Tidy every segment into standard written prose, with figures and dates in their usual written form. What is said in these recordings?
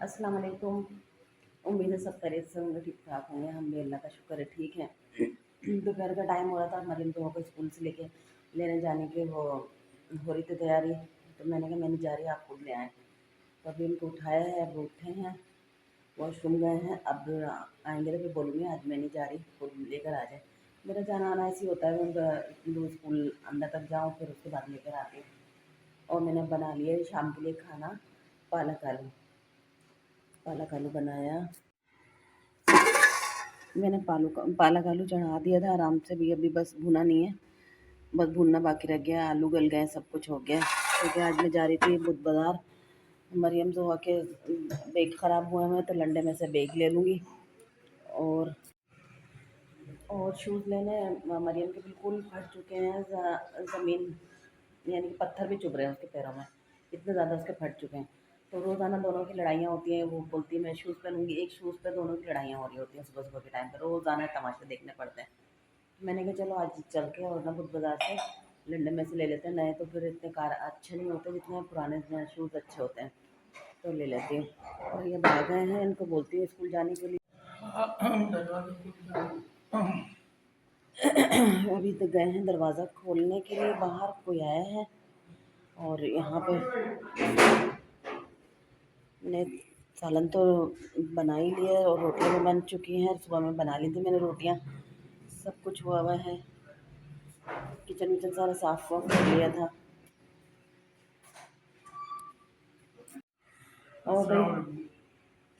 अस्सलाम वालेकुम। उम्मीद है सब खैरियत से होंगे, ठीक ठाक होंगे। हम भी अल्लाह का शुक्र है ठीक है। दोपहर का टाइम हो रहा था, मरीम तो को स्कूल से लेके लेने जाने की वो हो रही थी तैयारी। तो मैंने कहा मैं नहीं जा रही, आप खुद ले आएँ। तो अभी उनको उठाया है, अब उठे हैं, वॉशरूम गए हैं। अब आएंगे तो फिर बोलूँगी आज मैं नहीं जा रही, खुद लेकर आ जाए। मेरा जाना आना ऐसे ही होता है, मैं इतनी स्कूल अंदर तक जाऊँ फिर उसके बाद लेकर आती हूँ। और मैंने बना लिया है शाम के लिए खाना, पालक आलू। पालक आलू बनाया मैंने। पालक आलू चढ़ा दिया था आराम से भी, अभी बस भुना नहीं है, बस भुनना बाकी रह गया। आलू गल गए, सब कुछ हो गया। क्योंकि आज मैं जा रही थी बुध बाज़ार। मरियम जो के बैग ख़राब हुए हैं तो लंडे में से बैग ले लूँगी। और शूज़ लेने मरियम के बिल्कुल फट चुके हैं, ज़मीन यानी कि पत्थर भी चुभ रहे हैं उसके पैरों में, इतने ज़्यादा उसके फट चुके हैं। तो रोज़ाना दोनों की लड़ाइयाँ होती हैं। वो बोलती है मैं शूज़ पहनूँगी, एक शूज़ पे दोनों की लड़ाइयाँ हो रही होती हैं सुबह सुबह के टाइम पर। रोज़ाना तमाशे देखने पड़ते हैं। मैंने कहा चलो आज चल के और ना बुध बाज़ार से लंदन में से ले लेते हैं। नए तो फिर इतने कार अच्छे नहीं होते जितने पुराने शूज़ अच्छे होते हैं, तो ले लेती हूँ। और ये भाग गए हैं, इनको बोलती हूँ स्कूल जाने के लिए। अभी तो गए हैं दरवाज़ा खोलने के लिए, बाहर कोई आया है। और यहाँ पे मैंने सालन तो बना ही लिया है और रोटियाँ भी बन चुकी हैं। सुबह में बना ली थी मैंने रोटियाँ, सब कुछ हुआ हुआ है। किचन विचन सारा साफ वाफ कर लिया था। और भाई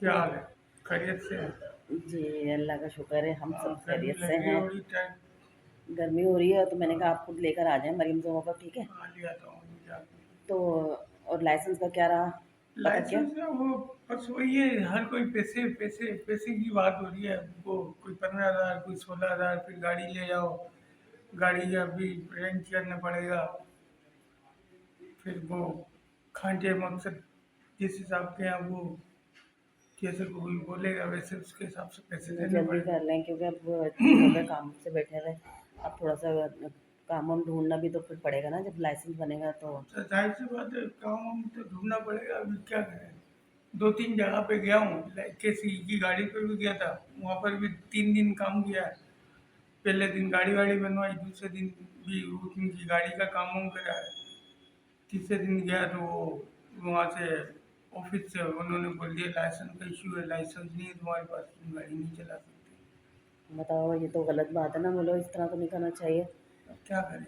क्या हाल है? खैरियत से है? जी अल्लाह का शुक्र है, हम सब गर्मी खैरियत से लग रही हैं। होगी टाइम। गर्मी हो रही है तो मैंने कहा आप खुद लेकर आ जाएं मरीम से होगा, ठीक है। हाँ, लिया था वहीं जाके। तो और लाइसेंस का क्या रहा, पता क्या? लाइसेंस है वो, बस वही है, हर कोई पैसे पैसे पैसे की बात हो रही है। वो कोई 15,000, कोई 16,000, फिर गाड़ी ले जाओ, गाड़ी का भी रेंट करना पड़ेगा। फिर वो खांचे मकसद जिस हिसाब के हैं वो, जैसे कोई बोलेगा वैसे उसके हिसाब से पैसे मैं देने जल्दी पड़ेंगे। कर लें क्योंकि अब इतने दिन हो गए काम से बैठे रहे। अब थोड़ा सा काम वाम ढूंढना भी तो फिर पड़ेगा ना, जब लाइसेंस बनेगा तो। तो जाहिर सी बात है, काम वाम तो ढूंढना पड़ेगा। अभी क्या करें? 2-3 जगह पे गया हूँ, किसी की गाड़ी पे भी गया था, वहाँ पर भी 3 दिन काम किया है। पहले दिन गाड़ी वाड़ी बनवाई, दूसरे दिन भी उनकी गाड़ी का काम वाम करा है। तीसरे दिन गया तो वो वहाँ से ऑफिस से उन्होंने बोल दिया लाइसेंस का इशू है, लाइसेंस नहीं है तुम्हारे पास, तुम गाड़ी नहीं चला सकते। बताओ, ये तो गलत बात है ना। बोलो इस तरह तो नहीं करना चाहिए अब क्या करें?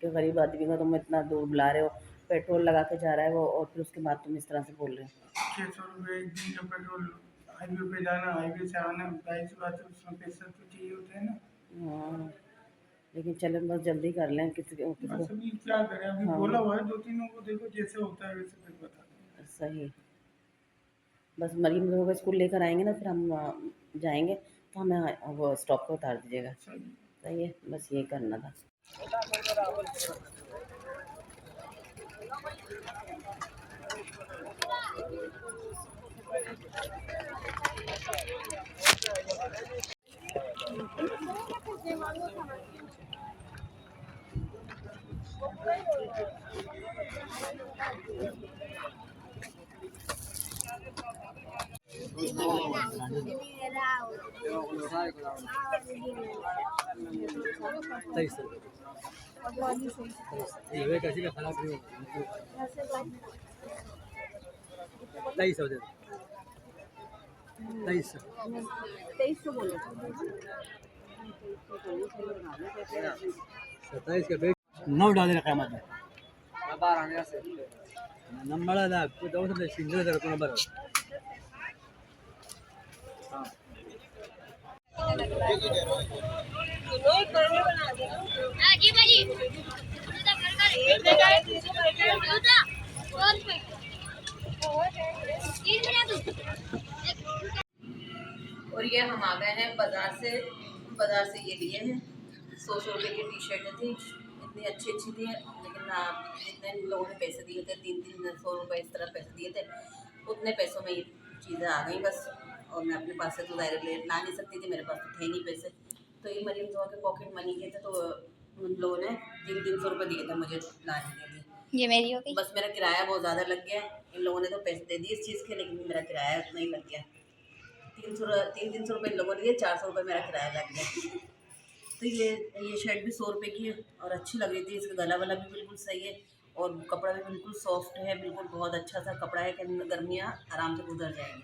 कि गरीब आदमी को तुम इतना दूर बुला रहे हो, पेट्रोल लगा के जा रहा है वो, और फिर उसके बाद तुम इस तरह से बोल रहे 600 रुपये एक दिन का पेट्रोल, हाईवे पे जाना, हाईवे से आना, जाहिर सी बात है उसमें पैसा तो चाहिए होते हैं ना। हो। हाँ, लेकिन चलो बस जल्दी कर लें, किसी को। बस अभी क्या करें, अभी बोला हाँ हुआ है 2-3 को, देखो जैसे होता है वैसे फिर बता देंगे। सही। बस मरीम लोगों को स्कूल लेकर आएंगे ना, फिर हम जाएंगे तो हमें वो स्टॉप पे उतार दीजिएगा। सही। सही है, बस ये करना था। नौ डाले रखा मत number ada aku tahu sampai single ada nomor जी भाजी और ये हम आ गए हैं बाज़ार से। बाज़ार से ये लिए हैं 100 रुपये की टी शर्टें थी, इतनी अच्छी अच्छी थी। लेकिन जितने लोगों ने पैसे दिए थे, 300 रुपये इस तरह पैसे दिए थे, उतने पैसों में ये चीज़ें आ गई बस। और मैं अपने पास से तो ज़ाहिर ला नहीं सकती थी, मेरे पास तो थे नहीं पैसे। तो ये मरीम जो के पॉकेट मनी के थे, तो उन लोगों ने 300 रुपये दिए थे मुझे लाने के लिए। ये मेरी हो गई। बस मेरा किराया बहुत ज़्यादा लग गया है। इन लोगों ने तो पैसे दे दिए इस चीज़ के, लेकिन मेरा किराया उतना ही लग गया। 300 रुपये इन लोगों ने दिए, 400 रुपये मेरा किराया लग गया। तो ये शर्ट भी 100 रुपये की है और अच्छी लग रही थी। इसका गला वाला भी बिल्कुल सही है और कपड़ा भी बिल्कुल सॉफ्ट है, बिल्कुल बहुत अच्छा सा कपड़ा है कि गर्मियाँ आराम से गुजर जाएंगी।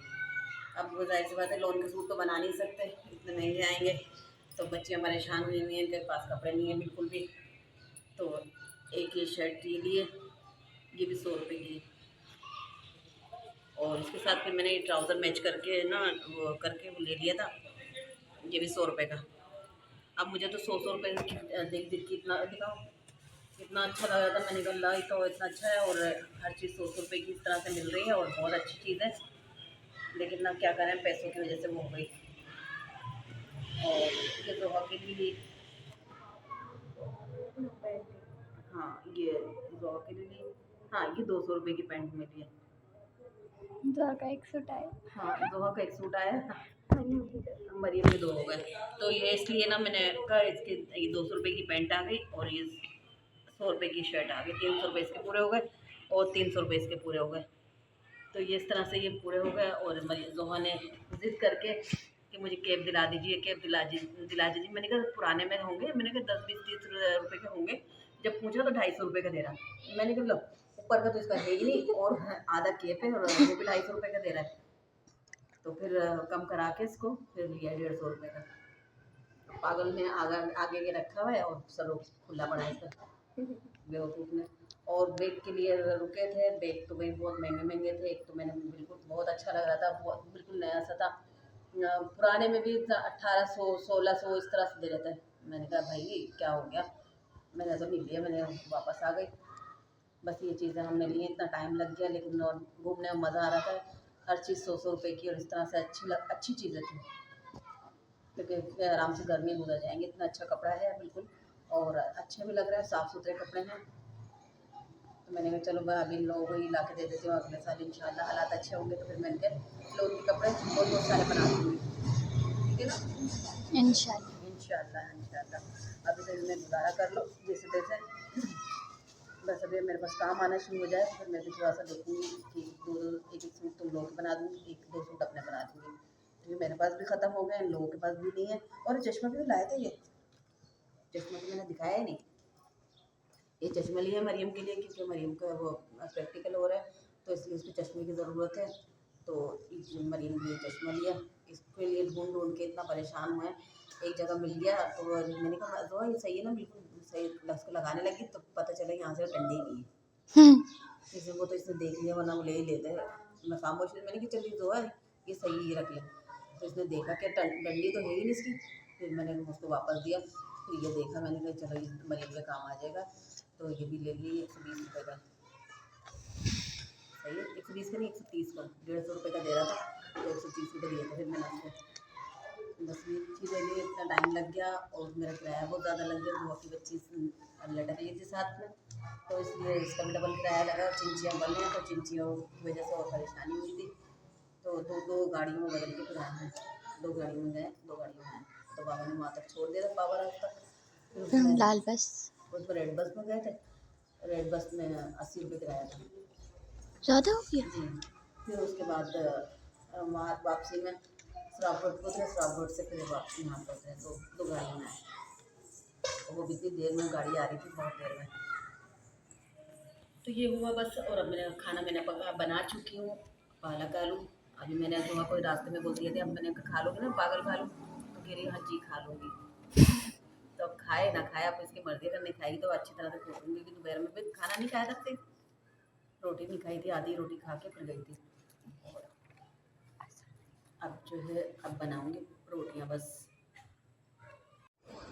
अब वो जाहिर सी बात है, लोन के सूट तो बना नहीं सकते, इतने महंगे आएंगे। तो बच्चियाँ परेशान हुई हुई हैं, इनके पास कपड़े नहीं है बिल्कुल भी। तो एक ये शर्ट ये लिए, ये भी 100 रुपये की है। और इसके साथ फिर मैंने ये ट्राउज़र मैच करके ना वो करके वो ले लिया था, ये भी 100 रुपये का। अब मुझे तो 100 रुपये की देख देख के इतना दिखाओ, इतना अच्छा लग रहा था। मैंने कहा ला, तो इतना अच्छा है और हर चीज़ 100 रुपये की इस तरह से मिल रही है और बहुत अच्छी चीज़ है। लेकिन ना क्या करें, पैसों की वजह से वो हो गई। और ये दोहा के लिए, हाँ ये दोहा के लिए, हाँ ये 200 रुपये की पैंट मिली है। दोहा का एक सूट आया। हाँ दोहा का एक सूट आया, मरियम के 2 हो गए। तो ये इसलिए ना मैंने कहा इसके ये 200 रुपये की पैंट आ गई और ये 100 रुपये की शर्ट आ गई। 300 रुपये इसके पूरे हो गए और 300 रुपये इसके पूरे हो गए। तो ये इस तरह से ये पूरे हो गए। और जोहा ने ज़िद करके कि मुझे कैब दिला दीजिए, कैब दिला दीजिए। मैंने कहा पुराने में होंगे, मैंने कहा 10-20-30 रुपये के होंगे। जब पूछा तो 250 रुपये का दे रहा। मैंने कहा लो, ऊपर का तो इसका है ही नहीं और आधा कैब है और वो भी 250 रुपये का दे रहा है। तो फिर कम करा के इसको फिर लिया 150 रुपये का। पागल ने आगे के रखा हुआ है और सर खुला पड़ा है इसका, बेवकूफ़ ने। और बैग के लिए रुके थे, बैग तो भाई बहुत महंगे थे। एक तो मैंने बिल्कुल बहुत अच्छा लग रहा था, बहुत बिल्कुल नया सा था। पुराने में भी 1800-1600 इस तरह से दे रहे थे। मैंने कहा भाई क्या हो गया, मैंने तो नहीं लिया, मैंने वापस आ गई। बस ये चीज़ें हमने ली, इतना टाइम लग गया लेकिन और घूमने में मज़ा आ रहा था। हर चीज़ 100 रुपये की और इस तरह से अच्छी चीज़ें थी, क्योंकि आराम से गर्मी गुजर जाएंगे। इतना अच्छा कपड़ा है बिल्कुल और अच्छे भी लग रहा है, साफ़ सुथरे कपड़े हैं। तो मैंने कहा चलो मैं अभी इन लोगों को ही ला के दे देती हूँ, अगले साल इंशाल्लाह हालात अच्छे होंगे तो फिर मैंने कहा लोन के कपड़े बहुत सारे बना दूँगी, ठीक है ना, इंशाल्लाह। इंशाल्लाह। अभी तो इनमें गुजारा कर लो जैसे तैसे। बस अभी मेरे पास काम आना शुरू हो जाए फिर मैं भी थोड़ा सा देखूँगी कि एक सूट तुम लोग बना दूँगी, 1-2 सूट अपने बना दूँगी, क्योंकि मेरे पास भी ख़त्म हो गए, इन लोगों के पास भी नहीं है। और चश्मा भी लाए थे, ये चश्मा तो मैंने दिखाया ही नहीं। ये चश्मा लिया मरियम के लिए, क्योंकि मरियम का वो प्रैक्टिकल हो रहा है तो इसलिए उसको चश्मे की ज़रूरत है। तो मरियम के लिए चश्मा लिया, इसके लिए ढूंढ के इतना परेशान हुए। एक जगह मिल गया तो मैंने कहा जो ये सही है ना, बिल्कुल सही। उसको लगाने लगी तो पता चला यहाँ से डंडी नहीं है। किसी को तो इसने देख लिया, वरना वो ले ही लेते हैं। मैं खामोश, मैंने कहा चलिए जो है ये सही ही रख ले। तो इसने देखा कि डंडी तो है ही नहीं इसकी। फिर मैंने उसको वापस दिया। फिर ये देखा, मैंने कहा चलो ये मरियम के काम आ जाएगा। तो ये भी ले ली 120 रुपये का, सही है। 120 का नहीं, 130 का, 150 रुपये का दे रहा था तो 130 रुपये दिए थे फिर मैंने उसको। बस ये चीज़ें लिए इतना टाइम लग गया और मेरा किराया बहुत ज़्यादा लग गया। वो की बच्ची लटक ली थी साथ में, तो इसलिए इसका भी डबल किराया लगा। और चिंचियाँ बन हैं तो चिंचियों की वजह से और परेशानी हुई थी। तो दो गाड़ियों में बदल के फिर आए हैं, 2 गाड़ियों में गए, 2 गाड़ियों में आए। तो बाबा ने वहाँ तक छोड़ दिया था, पावर हाउस तक। फिर उसमें लाल बस उसमें रेड बस में गए थे। रेड बस में 80 रुपये किराया था ज़्यादा हो गया। जी। फिर उसके बाद वहाँ वापसी में श्राप रोड उतरे, श्राप रोड से फिर वापसी यहाँ पर उतरे। तो 2 गाड़ियों में आए। वो भी इतनी देर में गाड़ी आ रही थी, बहुत देर में। तो ये हुआ बस। और अब मैंने खाना बना चुकी हूँ, पालक आलू। अभी मैंने सुबह कोई रास्ते में बोल दिया था, अब मैंने कहा खा लोगे ना पागल खा लो, तो कह रही हाँ जी खा लूँगी। तो अब खाए ना खाए, अब इसकी मर्जी, अगर नहीं खाएगी तो अच्छी तरह से खोलूँगी। कि दोपहर में भी खाना नहीं खाया था, रोटी नहीं खाई थी, आधी रोटी खा के फिर गई थी। और अब जो है अब बनाऊँगी रोटियाँ बस।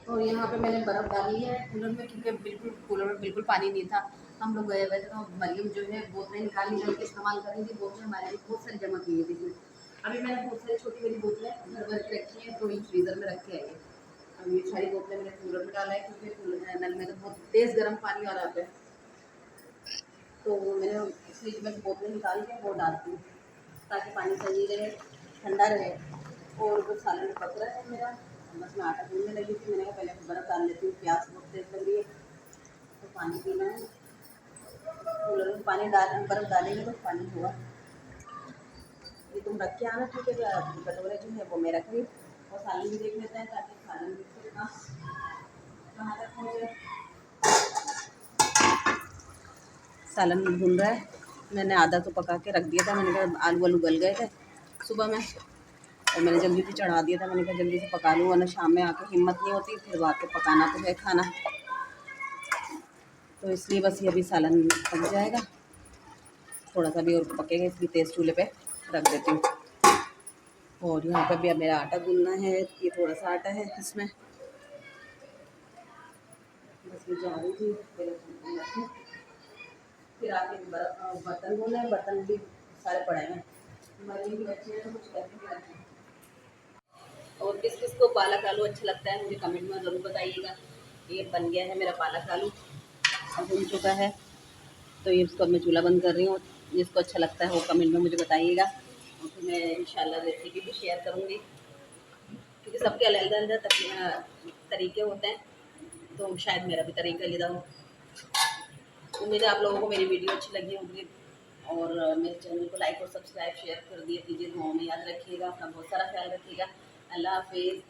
और यहाँ पे मैंने बर्फ़ डाली है कूलर में, क्योंकि कूलर में बिल्कुल पानी नहीं था। हम लोग गए हुए थे तो मरियम जो है बोतलें निकाल के इस्तेमाल कर रही थी। बोतलें हमारे लिए बहुत सारी जमा की हुई थी। अभी मैंने बहुत सारी छोटी बड़ी बोतलें घर भर के रखी हैं, थोड़ी फ्रीज़र में रख के आई है। अब ये सारी बोतलें मैंने कूलर में डाला है, क्योंकि नल में तो बहुत तेज़ गर्म पानी आ रहा है। तो मैंने फ्रिज में बोतलें निकाल के वो डालती हूँ ताकि पानी सही रहे, ठंडा रहे। और वो सालन पक रहा है मेरा, बस मैं आटा गूँथने लगी थी। मैंने कहा पहले बर्फ़ डाल लेती हूँ, प्यास बहुत तेज़ लग रही है तो पानी पीना है। कूलर में पानी डाल बर्फ डालेंगे तो पानी होगा। ये तुम रख के आना, ठीक है? कटोरे जो है वो मैं रख रही हूँ, और सालन भी देख लेते हैं ताकि सालन भी कहाँ तक पहुँचे। सालन भून रहा है, मैंने आधा तो पका के रख दिया था, मैंने कहा आलू वालू गल गए थे सुबह में, और मैंने जल्दी से चढ़ा दिया था। मैंने कहा जल्दी से पका लूँ, वरना शाम में आके हिम्मत नहीं होती, फिर आके पकाना तो है खाना। तो इसलिए बस ये अभी सालन पक जाएगा, थोड़ा सा भी और पकेगा, इसलिए तेज़ चूल्हे पे रख देती हूँ। और यहाँ पे भी अब मेरा आटा गूंदना है, ये थोड़ा सा आटा है इसमें, बस मैं जा रही थी पहले फिर आके बर्तन धोने हैं, बर्तन भी सारे पड़े हैं, मरी भी बच्चे हैं तो कुछ करके भी रखें। और किस किस को पालक आलू अच्छा लगता है मुझे कमेंट में ज़रूर बताइएगा। ये बन गया है मेरा पालक आलू, अब भून चुका है, तो ये इसको मैं चूल्हा बंद कर रही हूँ। जिसको अच्छा लगता है वो कमेंट में मुझे बताइएगा, और फिर मैं इंशाल्लाह रेसिपी भी शेयर करूँगी, क्योंकि सबके अलग-अलग तरीके होते हैं, तो शायद मेरा भी तरीका अलग हो। उम्मीद है आप लोगों को मेरी वीडियो अच्छी लगी होगी, और मेरे चैनल को लाइक और सब्सक्राइब शेयर कर दिए कीजिए। दुआओं में याद रखिएगा, अपना बहुत सारा ख्याल रखिएगा। अल्लाह हाफिज़।